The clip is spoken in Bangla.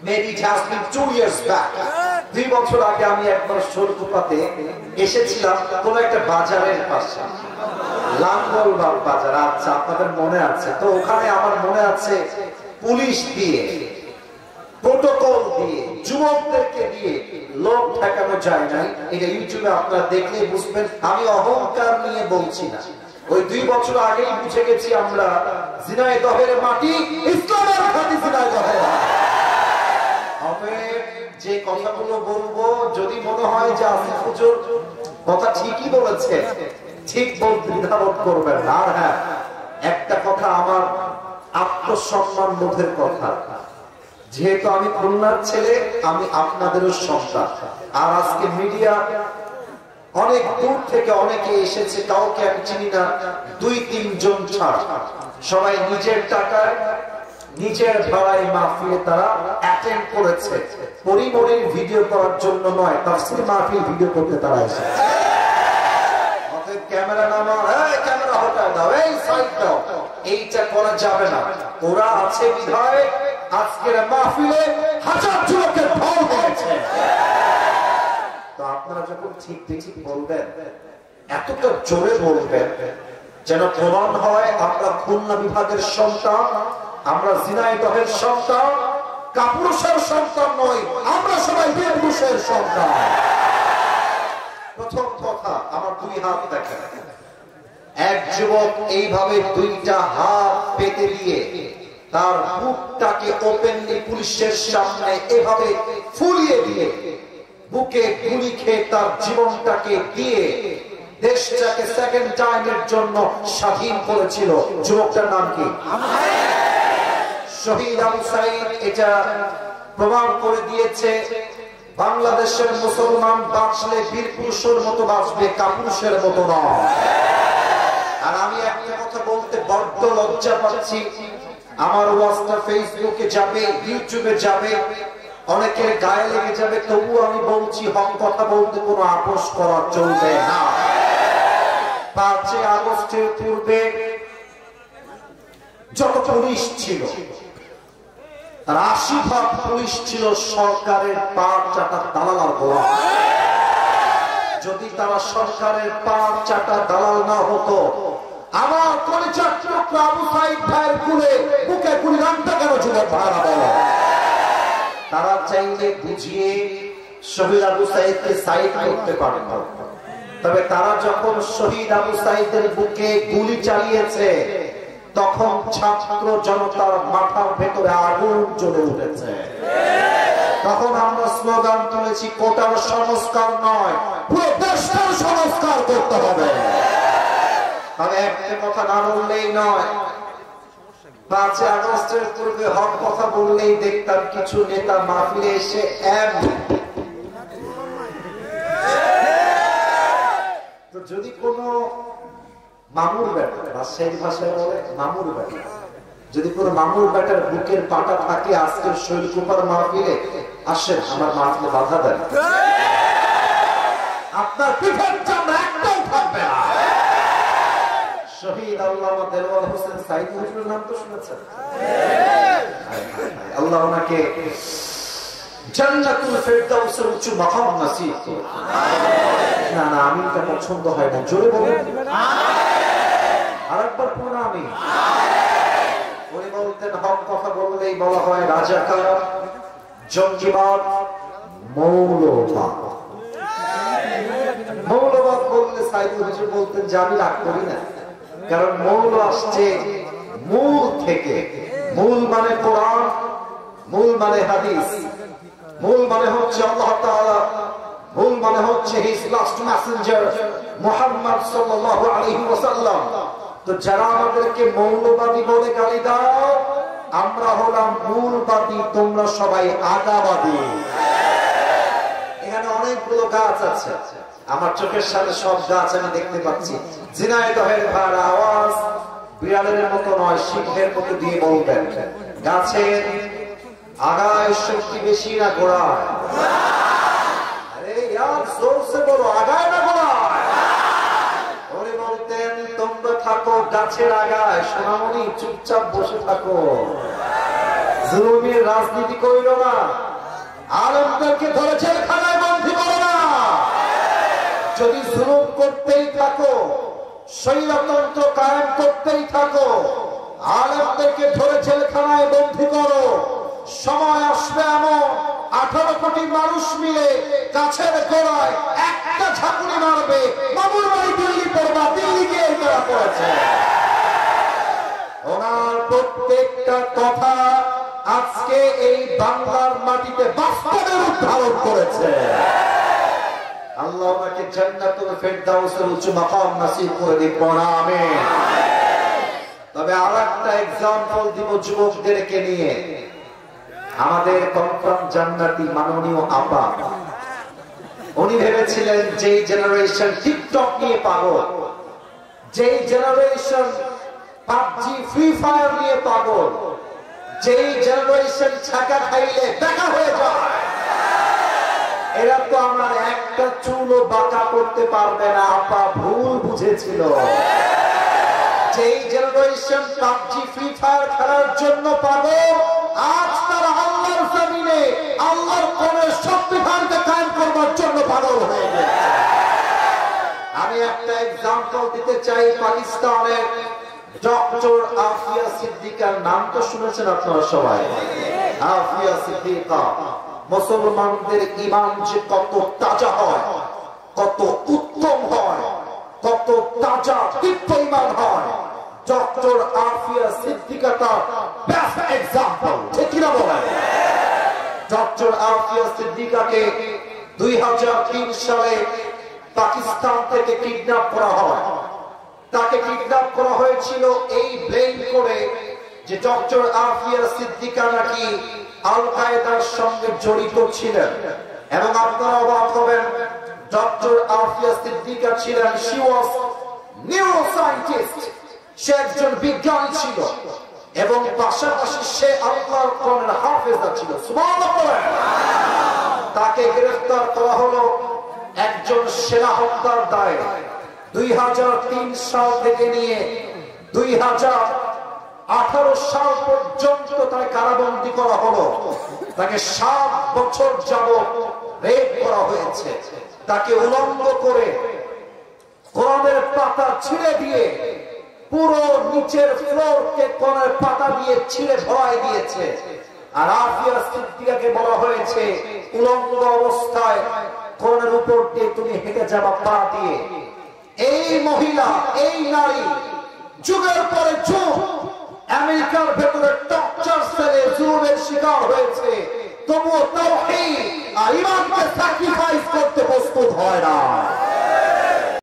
maybe it has been 2 years back. 2 বছর আগে আমি একবার শোলকুপাতে এসেছিলাম কোন একটা বাজারের পাশে, লাঙ্গলবাগ বাজার। আচ্ছা, আপনাদের মনে আছে তো? ওখানে আমার মনে আছে পুলিশ দিয়ে, প্রোটোকল দিয়ে, যুবকদেরকে দিয়ে লোক ঠেকানো যায় নাই। এটা ইউটিউবে আপনারা দেখলে বুঝবেন, আমি অহংকার নিয়ে বলছি না। ওই 2 বছর আগেই বুঝে গেছি আমরা, ঝিনাইদহের মাটি ইসলামের খাঁটি ঝিনাইদহের। তবে যে কথাগুলো বলবো, যদি মনে হয় যে আসিফ হুজুর কথা ঠিকই বলেছে, ঠিক বলতে দ্বিধাবোধ করবেন না। আর হ্যাঁ, একটা কথা, আমার আত্মসম্মান বোধের কথা। যেহেতু আমি খুলনার ছেলে, আমি আপনাদেরও সন্তান। আর আজকে মিডিয়া অনেক দূর থেকে অনেকে এসেছে, কাউকে আমি চিনি না, 2-3 জন ছাড়া সবাই নিজের টাকায় নিজের ভাড়ায় মাহফিলে তারা অ্যাটেন্ড করেছে। পরিমরির ভিডিও করার জন্য নয়, তাফসীর মাহফিল ভিডিও করতে তারা এসেছে। অতএব ক্যামেরা নামাও, এই ক্যামেরা হটায় দাও, এই সাইড দাও, এইটা করা যাবে না। ওরা আছে বিধায় আজকের মাহফিলে হাজার যুবকের ঢল হয়েছে। তো আপনারা যখন ঠিক ঠিক বলবেন, এতটা জোরে বলবেন যেন প্রমাণ হয় আমরা খুলনা বিভাগের সন্তান, আমরা ঝিনাইদহের সন্তান, কাপুরুষের সন্তান নই, আমরা সবাই বীরপুরুষের সন্তান। প্রথম কথা, আমার 2 হাত দেখেন। এক যুবক এইভাবে 2টা হাত পেতে দিয়ে তার বুকটাকে ওপেনলি পুলিশের সামনে এভাবে ফুলিয়ে দিয়ে, বুকে গুলি খেয়ে তার জীবনটাকে দিয়ে দেশটাকে সেকেন্ড টাইমের জন্য স্বাধীন করেছিল। যুবকটার নাম কি? শহীদ আবু সাঈদ। এটা প্রমাণ করে দিয়েছে বাংলাদেশের মুসলমান বাঁচলে বীরপুরুষের মতো বাঁচবে, কাপুরুষের মতো নয়। আর আমি একটা কথা বলতে বড্ড লজ্জা পাচ্ছি, আমার ওয়াজটা ফেসবুকে যাবে, ইউটিউবে যাবে, অনেকের গায়ে লেগে যাবে, তবু আমি বলছি, হক কথা বলতে কোনো আপোষ করা চলবে না। 5 আগস্টের পূর্বে যত পুলিশ ছিল, 80% পুলিশ ছিল সরকারের পাট চাটা দালাল গোলাম। যদি তারা সরকারের পাট চাটা দালাল না হতো, আমার কলিজার টুকরা আবু সাঈদ ভাইয়ের কুলে বুকে গুলি রাখতে কেন যুবক ভাড়া বলো? তারা চাইলে বুঝিয়ে শহীদ আবু সাঈদকে সাইড করতে পারে না। তবে তারা যখন শহীদ আবু সাঈদের বুকে গুলি চালিয়েছে, তখন ছাত্র জনতার মাথার ভেতরে আগুন জ্বলে উঠেছে। তখন আমরা স্লোগান তুলেছি, কোটার সংস্কার নয়, পুরো দেশটার সংস্কার করতে হবে। তবে একটা কথা না বললেই নয়, 5 আগস্টের পূর্বে হক কথা বললেই দেখতাম কিছু নেতা মাহফিলে এসে তো যদি কোনো মামুর বেটা, রাজশাহীর ভাষায় বলে মামুর বেটা, যদি কোনো মামুর বেটার বুকের পাটা থাকে, আজকের শৈলকুপার মাহফিলে আসেন, আমার মাহফিলে বাধা দেন, আপনার পিঠের চামড়া একটাও থাকবে না। শহীদ আল্লামা দেলোয়ার হোসেন সাঈদ হুজুরের নাম তো শুনেছেন? আল্লাহ ওনাকে জান্নাতুল ফেরদাউসের উচ্চ মাকাম নসিব করুন। না না, আমি এটা পছন্দ হয় না, জোরে বলেন আরেকবার পুরো আমি। উনি বলতেন, হক কথা বললেই বলা হয় রাজাকার, জঙ্গিবাদ, মৌলবাদ। মৌলবাদ বললে সাঈদ হুজুর বলতেন যে আমি রাগ করি না, কারণ মৌল আসছে মূল থেকে। মূল মানে কোরআন, মূল মানে হাদিস, মূল মানে হচ্ছে আল্লাহ তাআলা, মূল মানে হচ্ছে হিজ লাস্ট মেসেঞ্জার মুহাম্মদ সাল্লাল্লাহু আলাইহি ওয়াসাল্লাম। তো যারা আমাদেরকে মৌলবাদী বলে গালি দাও, আমরা হলাম মূলবাদী, তোমরা সবাই আগাবাদী। এখানে অনেকগুলো গাছ আছে, আমার চোখের সামনে সব গাছ আমি দেখতে পাচ্ছি। ঝিনাইদহের ভার আওয়াজ বিড়ালের মতো নয়, সিংহের মতো দিয়ে বলবেন, গাছের আগায় শক্তি বেশি না গোড়ায়? আরে ইয়ার জোরসে বলো, আগায় না গোড়ায়? উনি বলতেন, তোমরা থাকো গাছের আগায়, সোনামণি চুপচাপ বসে থাকো। জুলুমের রাজনীতি করিল না, আলেমদেরকে ধরে জেলখানায় বন্দী করো না। যদি জুলুম করতেই থাকো, স্বৈরতন্ত্র কায়েম করতেই থাকো, আলেমদেরকে ধরে জেলখানায় বন্দী করো, সময় আসবে এমন 18 কোটি মানুষ মিলে গাছের গোড়ায় একটা ঝাঁকুনি মারবে, মামুর বাড়ি দিল্লি পড়বা, দিল্লি গিয়ে ধরা পড়েছে। ওনার প্রত্যেকটা কথা আজকে এই বাংলার মাটিতে বাস্তবে উদ্ধারণ করেছে। আল্লাহ ওনাকে জান্নাতুল ফেরদাউসের উঁচু মাকাম নসিব করে দিন, আমিন। তবে আরেকটা এক্সাম্পল দিব যুবকদেরকে নিয়ে। আমাদের কনফার্ম জান্নাতি মাননীয় আপা, উনি ভেবেছিলেন যে জেনারেশন টিকটক নিয়ে পাগল, যে জেনারেশন পাবজি ফ্রি ফায়ার নিয়ে পাগল, যে জেনারেশন ছাকা খাইলে দেখা হয়ে যায়, এরা তো আমার একটা চুলও বাঁকা করতে পারবে না। আপা ভুল বুঝেছিল। যেই জেনারেশন পাবজি ফ্রি ফায়ার খেলার জন্য পাগল, আজ তারা আল্লাহর জমিনে আল্লাহর কোরআনের সংবিধানকে কায়েম করবার জন্য পাগল হয়ে গেছে। আমি একটা এক্সাম্পল দিতে চাই। পাকিস্তানের ডক্টর আফিয়া সিদ্দিকার নাম তো শুনেছেন আপনারা সবাই। আফিয়া সিদ্দিকা, মুসলমানদের ঈমান যে কত তাজা হয়, কত উত্তম হয়, কত তাজা দীপ্ত ঈমান হয়, ডক্টর আফিয়া সিদ্দিকা তার বেস্ট এক্সাম্পল। ঠিক কি না বলেন? ডক্টর আফিয়া সিদ্দিকাকে 2003 সালে পাকিস্তান থেকে কিডন্যাপ করা হয়। তাকে কিডন্যাপ করা হয়েছিল এই ব্লেম করে যে ডক্টর আফিয়া সিদ্দিকা নাকি আল কায়েদার সঙ্গে জড়িত ছিলেন। এবং আপনারা অবাক হবেন, ডক্টর আফিয়া সিদ্দিকা ছিলেন, she was neuroscientist, সে একজন বিজ্ঞানী ছিল এবং পাশাপাশি সে আল্লাহর কোরআনের হাফেজা ছিল। সুবহানাল্লাহ। তাকে গ্রেফতার করা হলো একজন সেনা হত্যার দায়ে। 2003 সাল থেকে নিয়ে 2018 সাল পর্যন্ত তাকে কারাবন্দী করা হলো। তাকে 7 বছর যাবত রেপ করা হয়েছে। তাকে উলঙ্গ করে কোরআনের পাতা ছিঁড়ে দিয়ে পুরো নিচের ফ্লোরকে কোরআনের পাতা দিয়ে ছিঁড়ে ভরাই দিয়েছে। আর আফিয়া সিদ্দিকাকে বলা হয়েছে উলঙ্গ অবস্থায় কোরআনের উপর দিয়ে তুমি হেঁটে যাবা পা দিয়ে। এই মহিলা, এই নারী যুগের পরে যুগ আমেরিকার ভেতরে টর্চার সেলে জুলুমের শিকার হয়েছে, তবুও তাওহীদ আর ঈমানকে স্যাক্রিফাইস করতে প্রস্তুত হয় না।